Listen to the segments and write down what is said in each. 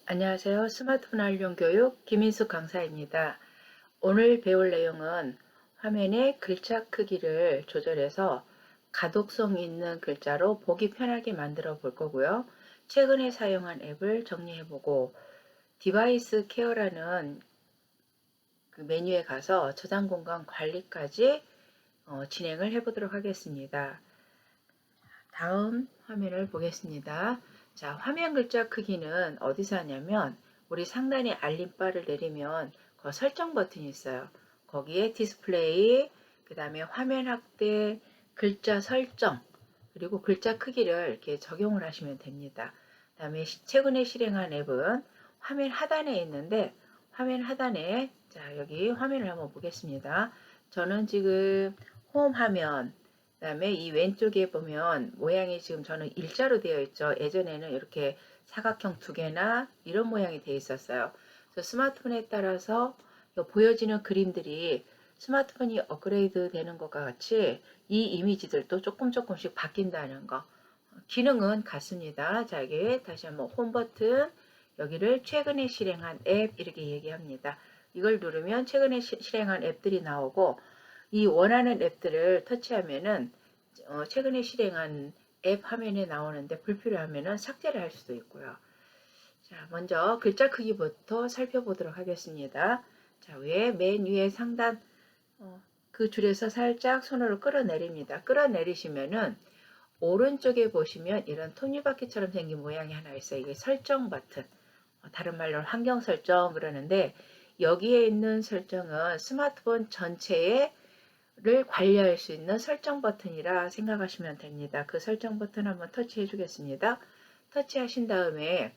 안녕하세요. 스마트폰 활용 교육 김인숙 강사입니다. 오늘 배울 내용은 화면의 글자 크기를 조절해서 가독성 있는 글자로 보기 편하게 만들어 볼 거고요. 최근에 사용한 앱을 정리해 보고 디바이스 케어라는 그 메뉴에 가서 저장 공간 관리까지 진행을 해 보도록 하겠습니다. 다음 화면을 보겠습니다. 자, 화면 글자 크기는 어디서 하냐면 우리 상단에 알림바를 내리면 그 설정 버튼이 있어요. 거기에 디스플레이, 그 다음에 화면 확대, 글자 설정, 그리고 글자 크기를 이렇게 적용을 하시면 됩니다. 그 다음에 최근에 실행한 앱은 화면 하단에 있는데 화면 하단에 자 여기 화면을 한번 보겠습니다. 저는 지금 홈 화면 그다음에 이 왼쪽에 보면 모양이 지금 저는 일자로 되어 있죠. 예전에는 이렇게 사각형 두 개나 이런 모양이 되어 있었어요. 그래서 스마트폰에 따라서 보여지는 그림들이 스마트폰이 업그레이드 되는 것과 같이 이 이미지들도 조금씩 바뀐다는 거. 기능은 같습니다. 자, 여기 다시 한번 홈 버튼, 여기를 최근에 실행한 앱 이렇게 얘기합니다. 이걸 누르면 최근에 실행한 앱들이 나오고 이 원하는 앱들을 터치하면은 최근에 실행한 앱 화면에 나오는데 불필요하면은 삭제를 할 수도 있고요. 자, 먼저 글자 크기부터 살펴보도록 하겠습니다. 자, 맨 위에 상단 그 줄에서 살짝 손으로 끌어내립니다. 끌어내리시면은 오른쪽에 보시면 이런 톱니바퀴처럼 생긴 모양이 하나 있어요. 이게 설정 버튼. 다른 말로 환경 설정 그러는데 여기에 있는 설정은 스마트폰 전체를 관리할 수 있는 설정 버튼이라 생각하시면 됩니다. 그 설정 버튼 한번 터치해 주겠습니다. 터치하신 다음에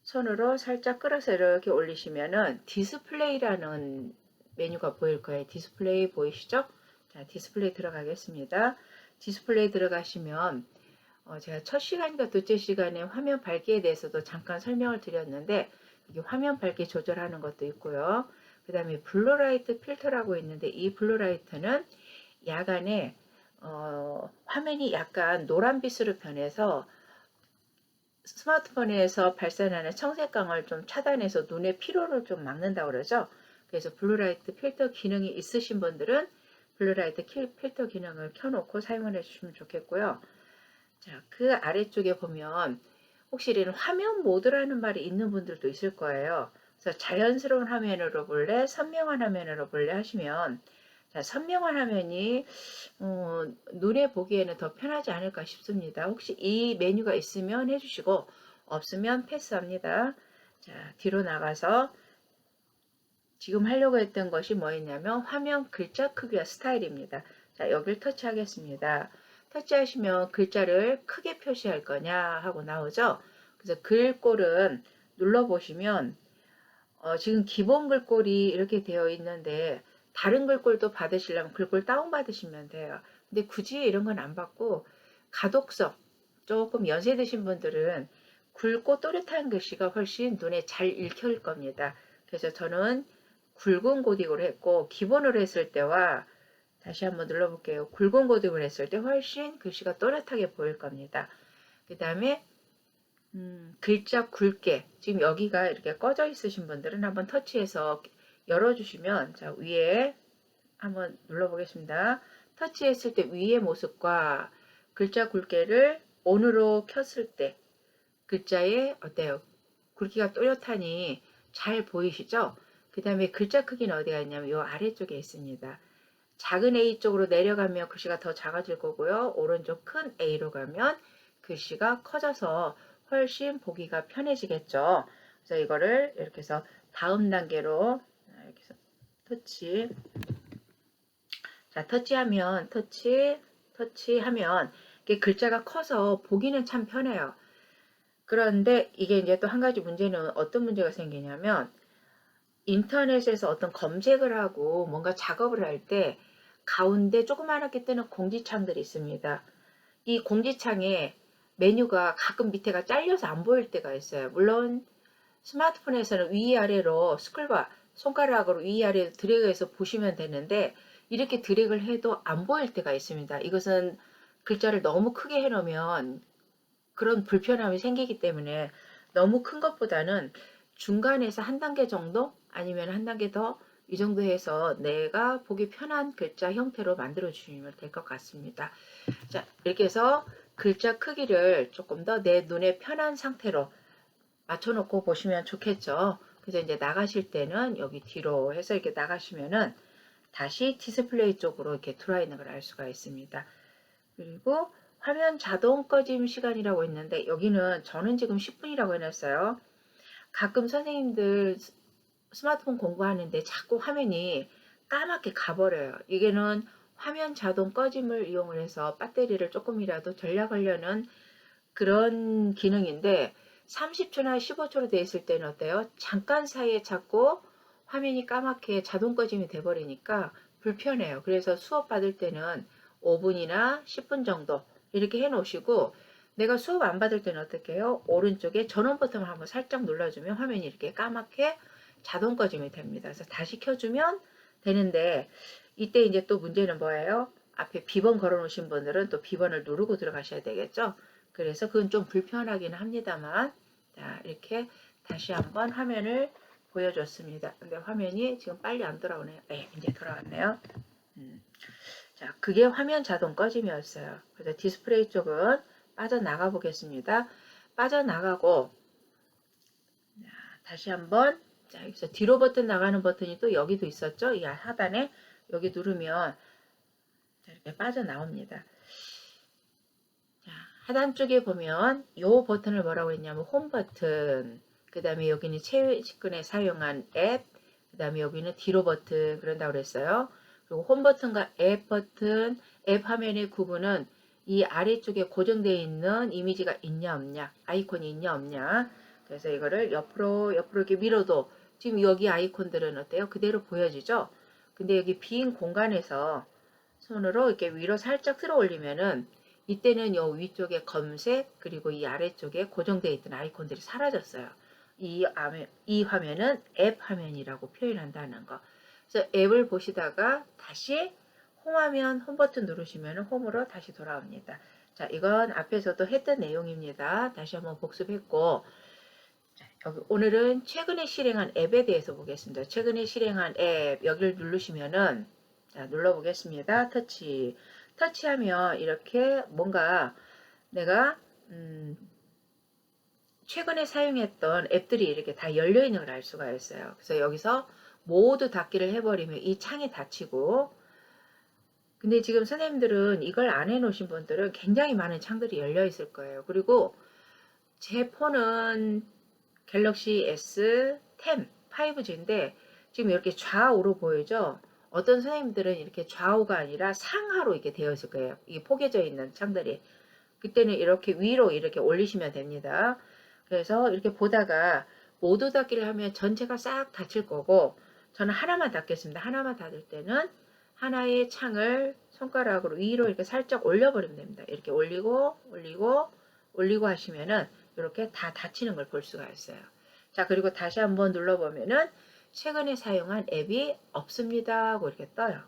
손으로 살짝 끌어서 이렇게 올리시면은 디스플레이라는 메뉴가 보일 거예요. 디스플레이 보이시죠? 자, 디스플레이 들어가겠습니다. 디스플레이 들어가시면 제가 첫 시간과 둘째 시간에 화면 밝기에 대해서도 잠깐 설명을 드렸는데 이게 화면 밝기 조절하는 것도 있고요. 그 다음에 블루라이트 필터라고 있는데 이 블루라이트는 야간에 화면이 약간 노란빛으로 변해서 스마트폰에서 발산하는 청색광을 좀 차단해서 눈의 피로를 좀 막는다고 그러죠. 그래서 블루라이트 필터 기능이 있으신 분들은 블루라이트 필터 기능을 켜놓고 사용을 해주시면 좋겠고요. 자, 그 아래쪽에 보면 혹시 이런 화면 모드라는 말이 있는 분들도 있을 거예요. 그래서 자연스러운 화면으로 볼래, 선명한 화면으로 볼래 하시면 자, 선명한 화면이 눈에 보기에는 더 편하지 않을까 싶습니다. 혹시 이 메뉴가 있으면 해주시고 없으면 패스합니다. 자, 뒤로 나가서 지금 하려고 했던 것이 뭐였냐면 화면 글자 크기와 스타일입니다. 자, 여기를 터치하겠습니다. 터치하시면 글자를 크게 표시할 거냐 하고 나오죠. 그래서 글꼴은 눌러보시면 지금 기본 글꼴이 이렇게 되어 있는데 다른 글꼴도 받으시려면 글꼴 다운받으시면 돼요. 근데 굳이 이런 건 안 받고 가독성 조금 연세 드신 분들은 굵고 또렷한 글씨가 훨씬 눈에 잘 읽힐 겁니다. 그래서 저는 굵은 고딕으로 했고 기본으로 했을 때와 다시 한번 눌러볼게요. 굵은 고딕으로 했을 때 훨씬 글씨가 또렷하게 보일 겁니다. 그 다음에 글자 굵게 지금 여기가 이렇게 꺼져 있으신 분들은 한번 터치해서 열어주시면 자 위에 한번 눌러보겠습니다. 터치했을 때 위의 모습과 글자 굵게를 온으로 켰을 때 글자에 어때요? 굵기가 또렷하니 잘 보이시죠? 그 다음에 글자 크기는 어디가 있냐면 이 아래쪽에 있습니다. 작은 A 쪽으로 내려가면 글씨가 더 작아질 거고요. 오른쪽 큰 A로 가면 글씨가 커져서 훨씬 보기가 편해지겠죠. 그래서 이거를 이렇게 해서 다음 단계로 이렇게 해서 터치. 자, 터치하면 이게 글자가 커서 보기는 참 편해요. 그런데 이게 이제 또 한 가지 문제는 어떤 문제가 생기냐면 인터넷에서 어떤 검색을 하고 뭔가 작업을 할 때 가운데 조그맣게 뜨는 공지창들이 있습니다. 이 공지창에 메뉴가 가끔 밑에가 잘려서 안 보일 때가 있어요. 물론 스마트폰에서는 위아래로 스크롤바 손가락으로 위아래 드래그해서 보시면 되는데 이렇게 드래그를 해도 안 보일 때가 있습니다. 이것은 글자를 너무 크게 해놓으면 그런 불편함이 생기기 때문에 너무 큰 것보다는 중간에서 한 단계 정도 아니면 한 단계 더 이 정도 해서 내가 보기 편한 글자 형태로 만들어 주시면 될 것 같습니다. 자, 이렇게 해서 글자 크기를 조금 더 내 눈에 편한 상태로 맞춰놓고 보시면 좋겠죠. 그래서 이제 나가실 때는 여기 뒤로 해서 이렇게 나가시면은 다시 디스플레이 쪽으로 이렇게 들어와 있는 걸 알 수가 있습니다. 그리고 화면 자동 꺼짐 시간이라고 있는데 여기는 저는 지금 10분이라고 해놨어요. 가끔 선생님들 스마트폰 공부하는데 자꾸 화면이 까맣게 가버려요. 이게는 화면 자동 꺼짐을 이용을 해서 배터리를 조금이라도 절약하려는 그런 기능인데 30초나 15초로 되어 있을 때는 어때요? 잠깐 사이에 자꾸 화면이 까맣게 자동 꺼짐이 돼버리니까 불편해요. 그래서 수업 받을 때는 5분이나 10분 정도 이렇게 해 놓으시고 내가 수업 안 받을 때는 어떻게 해요? 오른쪽에 전원 버튼을 한번 살짝 눌러주면 화면이 이렇게 까맣게 자동 꺼짐이 됩니다. 그래서 다시 켜주면 되는데 이때 이제 또 문제는 뭐예요? 앞에 비번 걸어 놓으신 분들은 또 비번을 누르고 들어가셔야 되겠죠? 그래서 그건 좀 불편하긴 합니다만 자, 이렇게 다시 한번 화면을 보여줬습니다. 근데 화면이 지금 빨리 안 돌아오네요. 네, 이제 돌아왔네요. 자, 그게 화면 자동 꺼짐이었어요. 그래서 디스플레이 쪽은 빠져나가 보겠습니다. 빠져나가고 다시 한번 자, 여기서 뒤로 버튼 나가는 버튼이 또 여기도 있었죠. 이 하단에 여기 누르면 이렇게 빠져나옵니다. 자, 하단 쪽에 보면 이 버튼을 뭐라고 했냐면 홈 버튼, 그 다음에 여기는 최근에 사용한 앱, 그 다음에 여기는 뒤로 버튼 그런다고 그랬어요. 그리고 홈 버튼과 앱 버튼, 앱 화면의 구분은 이 아래쪽에 고정되어 있는 이미지가 있냐 없냐, 아이콘이 있냐 없냐. 그래서 이거를 옆으로 이렇게 밀어도 지금 여기 아이콘들은 어때요? 그대로 보여지죠? 근데 여기 빈 공간에서 손으로 이렇게 위로 살짝 들어 올리면은 이때는 요 위쪽에 검색 그리고 이 아래쪽에 고정되어 있던 아이콘들이 사라졌어요. 이 화면은 앱 화면이라고 표현한다는 거. 그래서 앱을 보시다가 다시 홈화면 홈 버튼 누르시면 홈으로 다시 돌아옵니다. 자, 이건 앞에서도 했던 내용입니다. 다시 한번 복습했고 여기 오늘은 최근에 실행한 앱에 대해서 보겠습니다. 최근에 실행한 앱 여기를 누르시면은 자, 눌러보겠습니다. 터치하면 이렇게 뭔가 내가 최근에 사용했던 앱들이 이렇게 다 열려 있는 걸 알 수가 있어요. 그래서 여기서 모두 닫기를 해버리면 이 창이 닫히고 근데 지금 선생님들은 이걸 안 해놓으신 분들은 굉장히 많은 창들이 열려 있을 거예요. 그리고 제 폰은 갤럭시 S10 5G인데 지금 이렇게 좌우로 보이죠? 어떤 선생님들은 이렇게 좌우가 아니라 상하로 이렇게 되어 있을 거예요. 이게 포개져 있는 창들이. 그때는 이렇게 위로 이렇게 올리시면 됩니다. 그래서 이렇게 보다가 모두 닫기를 하면 전체가 싹 닫힐 거고 저는 하나만 닫겠습니다. 하나만 닫을 때는 하나의 창을 손가락으로 위로 이렇게 살짝 올려버리면 됩니다. 이렇게 올리고 하시면은 이렇게 다 닫히는 걸 볼 수가 있어요. 자, 그리고 다시 한번 눌러보면은 최근에 사용한 앱이 없습니다 하고 이렇게 떠요.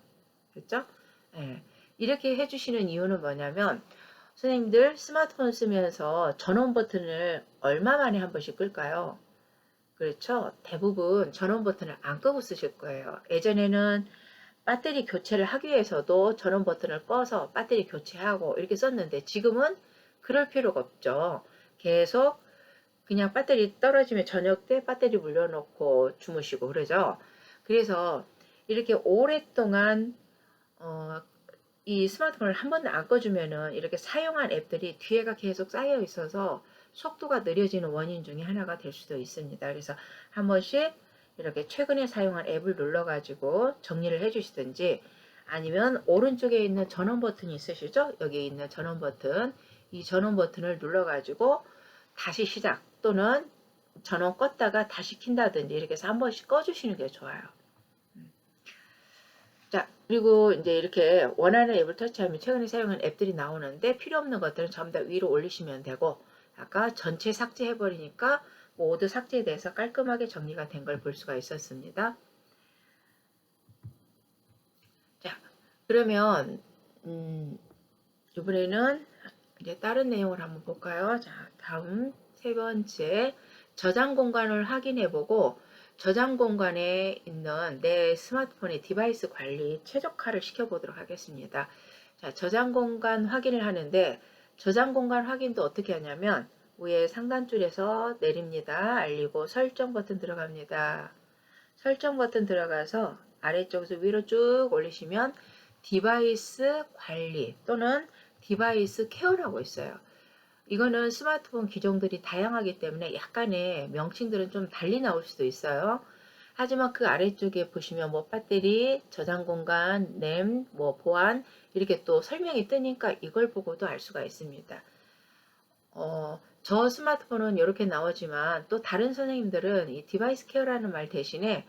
그렇죠? 예. 이렇게 해주시는 이유는 뭐냐면 선생님들 스마트폰 쓰면서 전원 버튼을 얼마 만에 한 번씩 끌까요? 그렇죠? 대부분 전원 버튼을 안 끄고 쓰실 거예요. 예전에는 배터리 교체를 하기 위해서도 전원 버튼을 꺼서 배터리 교체하고 이렇게 썼는데 지금은 그럴 필요가 없죠. 계속 그냥 배터리 떨어지면 저녁 때 배터리 물려놓고 주무시고 그러죠. 그래서 이렇게 오랫동안 이 스마트폰을 한 번도 안 꺼주면은 이렇게 사용한 앱들이 뒤에가 계속 쌓여 있어서 속도가 느려지는 원인 중에 하나가 될 수도 있습니다. 그래서 한 번씩 이렇게 최근에 사용한 앱을 눌러가지고 정리를 해주시든지 아니면 오른쪽에 있는 전원 버튼이 있으시죠? 여기 있는 전원 버튼, 이 전원 버튼을 눌러가지고 다시 시작 또는 전원 껐다가 다시 킨다든지 이렇게 해서 한 번씩 꺼주시는 게 좋아요. 자, 그리고 이제 이렇게 원하는 앱을 터치하면 최근에 사용한 앱들이 나오는데 필요 없는 것들은 전부 다 위로 올리시면 되고 아까 전체 삭제해버리니까 모두 삭제돼서 깔끔하게 정리가 된 걸 볼 수가 있었습니다. 자, 그러면 이번에는 이제 다른 내용을 한번 볼까요? 자, 다음 세 번째 저장 공간을 확인해 보고 저장 공간에 있는 내 스마트폰의 디바이스 관리 최적화를 시켜보도록 하겠습니다. 자, 저장 공간 확인을 하는데 저장 공간 확인도 어떻게 하냐면 위에 상단줄에서 내립니다. 알리고 설정 버튼 들어갑니다. 설정 버튼 들어가서 아래쪽에서 위로 쭉 올리시면 디바이스 관리 또는 디바이스 케어라고 있어요. 이거는 스마트폰 기종들이 다양하기 때문에 약간의 명칭들은 좀 달리 나올 수도 있어요. 하지만 그 아래쪽에 보시면 뭐 배터리, 저장 공간, 램, 뭐 보안 이렇게 또 설명이 뜨니까 이걸 보고도 알 수가 있습니다. 저 스마트폰은 이렇게 나오지만 또 다른 선생님들은 이 디바이스 케어라는 말 대신에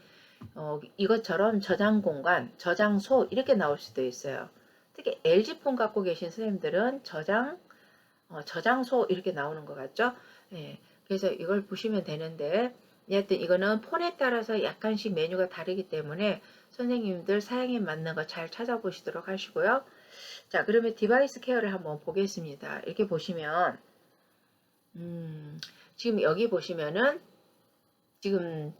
이것처럼 저장 공간, 저장소 이렇게 나올 수도 있어요. 특히 LG폰 갖고 계신 선생님들은 저장소 이렇게 나오는 것 같죠? 예, 그래서 이걸 보시면 되는데 여하튼 이거는 폰에 따라서 약간씩 메뉴가 다르기 때문에 선생님들 사양에 맞는 거 잘 찾아보시도록 하시고요. 자, 그러면 디바이스 케어를 한번 보겠습니다. 이렇게 보시면 지금 여기 보시면은 지금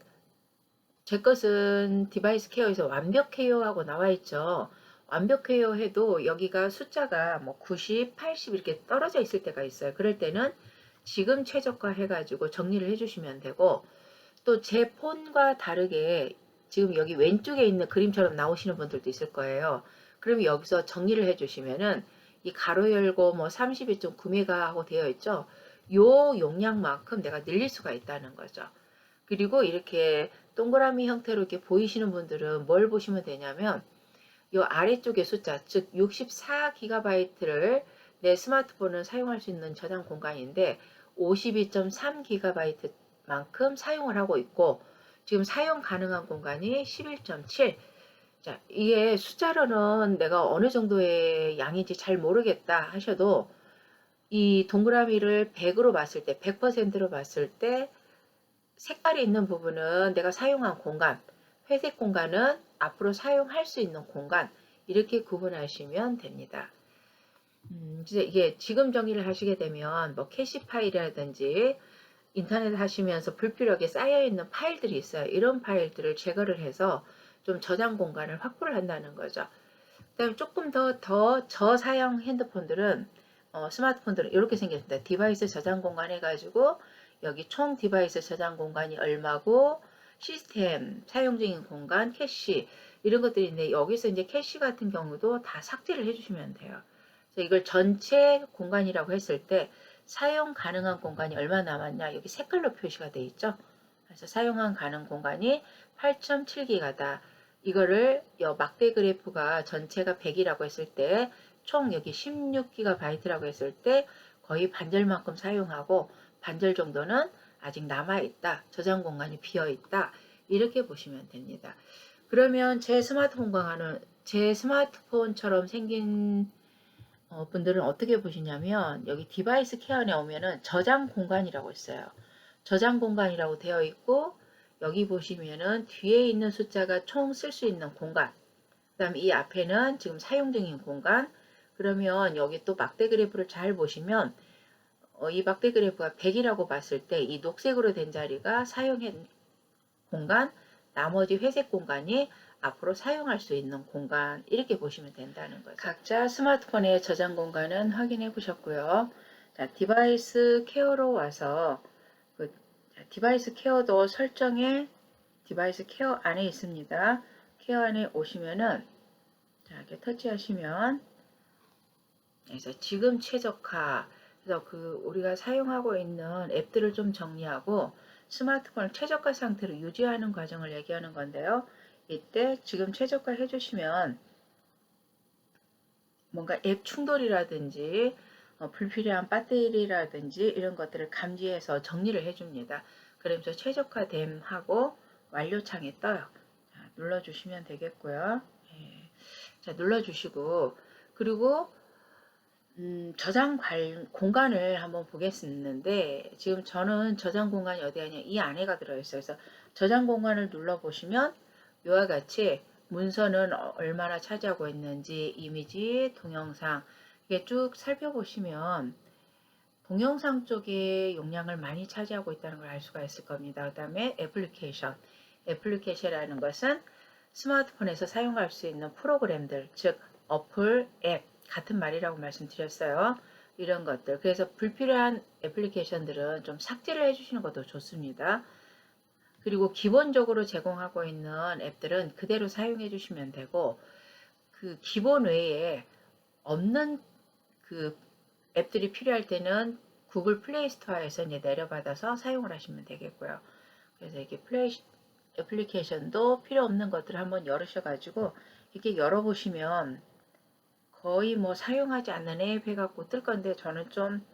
제 것은 디바이스 케어에서 완벽해요 하고 나와 있죠. 완벽해요 해도 여기가 숫자가 뭐 90, 80 이렇게 떨어져 있을 때가 있어요. 그럴 때는 지금 최저가 해가지고 정리를 해주시면 되고 또 제 폰과 다르게 지금 여기 왼쪽에 있는 그림처럼 나오시는 분들도 있을 거예요. 그럼 여기서 정리를 해주시면은 이 가로 열고 뭐 32.9메가 하고 되어 있죠. 요 용량만큼 내가 늘릴 수가 있다는 거죠. 그리고 이렇게 동그라미 형태로 이렇게 보이시는 분들은 뭘 보시면 되냐면 이 아래쪽의 숫자, 즉 64GB를 내 스마트폰을 사용할 수 있는 저장 공간인데 52.3GB만큼 사용을 하고 있고 지금 사용 가능한 공간이 11.7. 자, 이게 숫자로는 내가 어느 정도의 양인지 잘 모르겠다 하셔도 이 동그라미를 100으로 봤을 때, 100%로 봤을 때 색깔이 있는 부분은 내가 사용한 공간, 회색 공간은 앞으로 사용할 수 있는 공간 이렇게 구분하시면 됩니다. 이제 이게 지금 정리를 하시게 되면 뭐 캐시 파일이라든지 인터넷 하시면서 불필요하게 쌓여있는 파일들이 있어요. 이런 파일들을 제거를 해서 좀 저장 공간을 확보를 한다는 거죠. 그다음에 조금 더 저사양 핸드폰들은 스마트폰들은 이렇게 생겼습니다. 디바이스 저장 공간 해가지고 여기 총 디바이스 저장 공간이 얼마고 시스템 사용 중인 공간 캐시 이런 것들이 있는데 여기서 이제 캐시 같은 경우도 다 삭제를 해주시면 돼요. 그래서 이걸 전체 공간이라고 했을 때 사용 가능한 공간이 얼마 남았냐 여기 색깔로 표시가 되어 있죠. 그래서 사용 가능 공간이 8.7기가다. 이거를 막대 그래프가 전체가 100이라고 했을 때 총 여기 16GB라고 했을 때 거의 반절만큼 사용하고 반절 정도는 아직 남아있다. 저장 공간이 비어있다. 이렇게 보시면 됩니다. 그러면 제 스마트폰처럼 생긴 분들은 어떻게 보시냐면 여기 디바이스 케어에 오면은 저장 공간이라고 있어요. 저장 공간이라고 되어 있고 여기 보시면은 뒤에 있는 숫자가 총 쓸 수 있는 공간 그 다음에 이 앞에는 지금 사용 중인 공간 그러면 여기 또 막대 그래프를 잘 보시면 이 막대 그래프가 100이라고 봤을 때 이 녹색으로 된 자리가 사용한 공간 나머지 회색 공간이 앞으로 사용할 수 있는 공간 이렇게 보시면 된다는 거죠. 각자 스마트폰의 저장 공간은 확인해 보셨고요. 자, 디바이스 케어로 와서 디바이스 케어도 설정에 디바이스 케어 안에 있습니다. 케어 안에 오시면은 자, 이렇게 터치하시면 그래서 지금 최적화 그래서 우리가 사용하고 있는 앱들을 좀 정리하고 스마트폰을 최저가 상태로 유지하는 과정을 얘기하는 건데요. 이때 지금 최저가 해주시면 뭔가 앱 충돌이라든지 불필요한 배터리라든지 이런 것들을 감지해서 정리를 해줍니다. 그러면서 최적화됨 하고 완료창에 떠요. 자, 눌러주시면 되겠고요. 예. 자, 눌러주시고 그리고 저장 공간을 한번 보겠는데 지금 저는 저장 공간이 어디 하냐 이 안에가 들어있어요. 그래서 저장 공간을 눌러보시면 이와 같이 문서는 얼마나 차지하고 있는지 이미지, 동영상 이게 쭉 살펴보시면 동영상 쪽에 용량을 많이 차지하고 있다는 걸 알 수가 있을 겁니다. 그 다음에 애플리케이션. 애플리케이션이라는 것은 스마트폰에서 사용할 수 있는 프로그램들, 즉 어플, 앱 같은 말이라고 말씀드렸어요. 이런 것들. 그래서 불필요한 애플리케이션들은 좀 삭제를 해주시는 것도 좋습니다. 그리고 기본적으로 제공하고 있는 앱들은 그대로 사용해 주시면 되고, 그 기본 외에 없는 그 앱들이 필요할 때는 구글 플레이 스토어에서 이제 내려받아서 사용을 하시면 되겠고요. 그래서 이게 애플리케이션도 필요 없는 것들을 한번 열으셔가지고 이렇게 열어보시면 거의 뭐 사용하지 않는 앱 해갖고 뜰 건데, 저는 좀,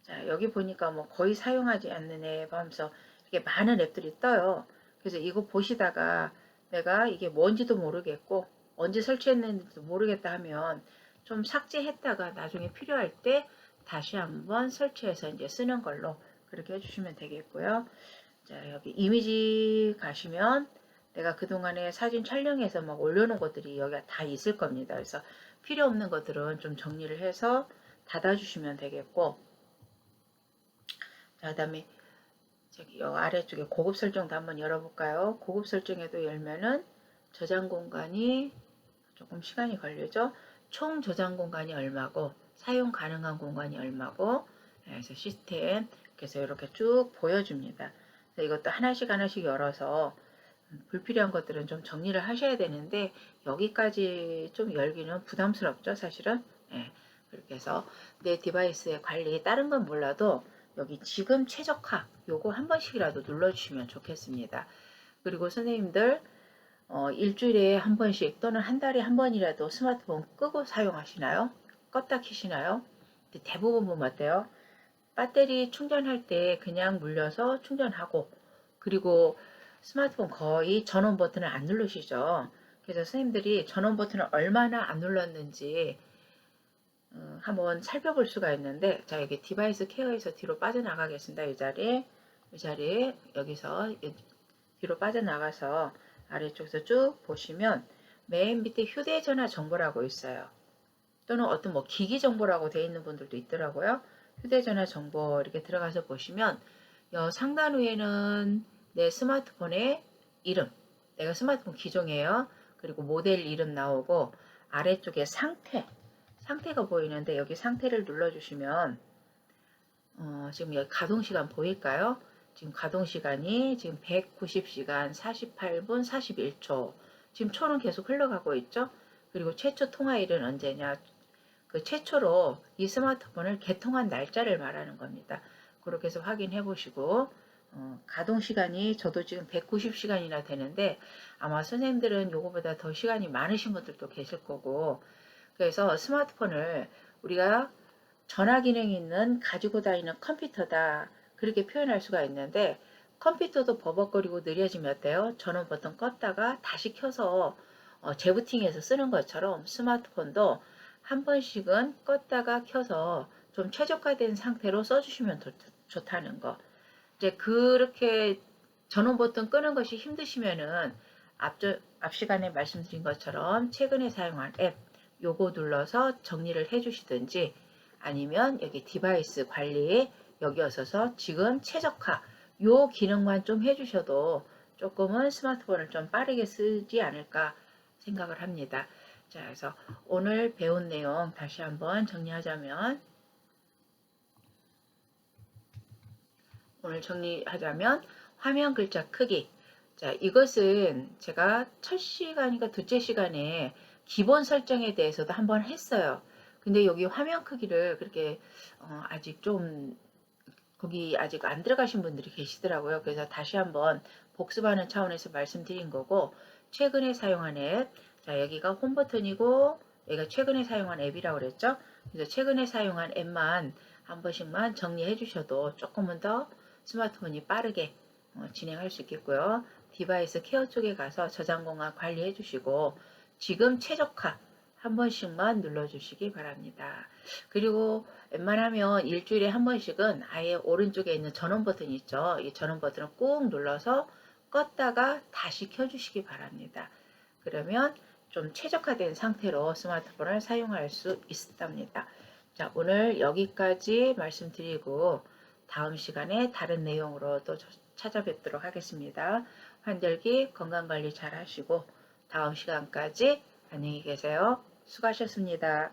자, 여기 보니까 뭐 거의 사용하지 않는 앱 하면서 이렇게 많은 앱들이 떠요. 그래서 이거 보시다가 내가 이게 뭔지도 모르겠고 언제 설치했는지도 모르겠다 하면 좀 삭제했다가 나중에 필요할 때 다시 한번 설치해서 이제 쓰는 걸로 그렇게 해주시면 되겠고요. 자, 여기 이미지 가시면 내가 그동안에 사진 촬영해서 막 올려놓은 것들이 여기가 다 있을 겁니다. 그래서 필요 없는 것들은 좀 정리를 해서 닫아주시면 되겠고, 자, 그다음에 저기 요 아래쪽에 고급 설정도 한번 열어볼까요? 고급 설정에도 열면은 저장 공간이 조금 시간이 걸리죠. 총 저장 공간이 얼마고 사용 가능한 공간이 얼마고, 그래서 시스템, 그래서 이렇게 쭉 보여줍니다. 그래서 이것도 하나씩 하나씩 열어서 불필요한 것들은 좀 정리를 하셔야 되는데 여기까지 좀 열기는 부담스럽죠, 사실은. 예, 그렇게 해서 내 디바이스의 관리, 다른 건 몰라도 여기 지금 최적화 요거 한 번씩이라도 눌러주시면 좋겠습니다. 그리고 선생님들 일주일에 한 번씩 또는 한 달에 한 번이라도 스마트폰 끄고 사용하시나요? 껐다 키시나요? 대부분 보면 어때요? 배터리 충전할 때 그냥 물려서 충전하고, 그리고 스마트폰 거의 전원 버튼을 안 누르시죠. 그래서 선생님들이 전원 버튼을 얼마나 안 눌렀는지 한번 살펴볼 수가 있는데, 자, 여기 디바이스 케어에서 뒤로 빠져나가겠습니다. 이 자리에 여기서 뒤로 빠져나가서 아래쪽에서 쭉 보시면 맨 밑에 휴대전화 정보라고 있어요. 또는 어떤 뭐 기기 정보라고 되어 있는 분들도 있더라고요. 휴대전화 정보 이렇게 들어가서 보시면 상단 위에는 내 스마트폰의 이름, 내가 스마트폰 기종이에요. 그리고 모델 이름 나오고, 아래쪽에 상태가 보이는데 여기 상태를 눌러주시면 지금 여기 가동시간 보일까요? 지금 가동시간이 지금 190시간 48분 41초. 지금 초는 계속 흘러가고 있죠? 그리고 최초 통화일은 언제냐? 그 최초로 이 스마트폰을 개통한 날짜를 말하는 겁니다. 그렇게 해서 확인해 보시고, 가동시간이 저도 지금 190시간이나 되는데 아마 선생님들은 요거보다 더 시간이 많으신 분들도 계실 거고, 그래서 스마트폰을 우리가 전화 기능이 있는 가지고 다니는 컴퓨터다, 그렇게 표현할 수가 있는데, 컴퓨터도 버벅거리고 느려지면 어때요? 전원 버튼 껐다가 다시 켜서 재부팅해서 쓰는 것처럼 스마트폰도 한 번씩은 껐다가 켜서 좀 최적화된 상태로 써주시면 좋다는 거. 이제 그렇게 전원 버튼 끄는 것이 힘드시면은 앞 시간에 말씀드린 것처럼 최근에 사용한 앱 요거 눌러서 정리를 해 주시든지, 아니면 여기 디바이스 관리에 여기 오셔서 지금 최적화 요 기능만 좀 해주셔도 조금은 스마트폰을 좀 빠르게 쓰지 않을까 생각을 합니다. 자, 그래서 오늘 배운 내용 다시 한번 정리하자면, 화면 글자 크기. 자, 이것은 제가 첫 시간인가 둘째 시간에 기본 설정에 대해서도 한번 했어요. 근데 여기 화면 크기를 그렇게 아직 좀 거기 아직 안 들어가신 분들이 계시더라고요. 그래서 다시 한번 복습하는 차원에서 말씀드린 거고, 최근에 사용한 앱, 자, 여기가 홈 버튼이고 여기가 최근에 사용한 앱이라고 그랬죠. 그래서 최근에 사용한 앱만 한 번씩만 정리해 주셔도 조금은 더 스마트폰이 빠르게 진행할 수 있겠고요. 디바이스 케어 쪽에 가서 저장 공간 관리해 주시고, 지금 최적화 한 번씩만 눌러주시기 바랍니다. 그리고 웬만하면 일주일에 한 번씩은 아예 오른쪽에 있는 전원 버튼 있죠. 이 전원 버튼을 꾹 눌러서 껐다가 다시 켜주시기 바랍니다. 그러면 좀 최적화된 상태로 스마트폰을 사용할 수 있답니다. 자, 오늘 여기까지 말씀드리고 다음 시간에 다른 내용으로 또 찾아뵙도록 하겠습니다. 환절기 건강관리 잘 하시고 다음 시간까지 안녕히 계세요. 수고하셨습니다.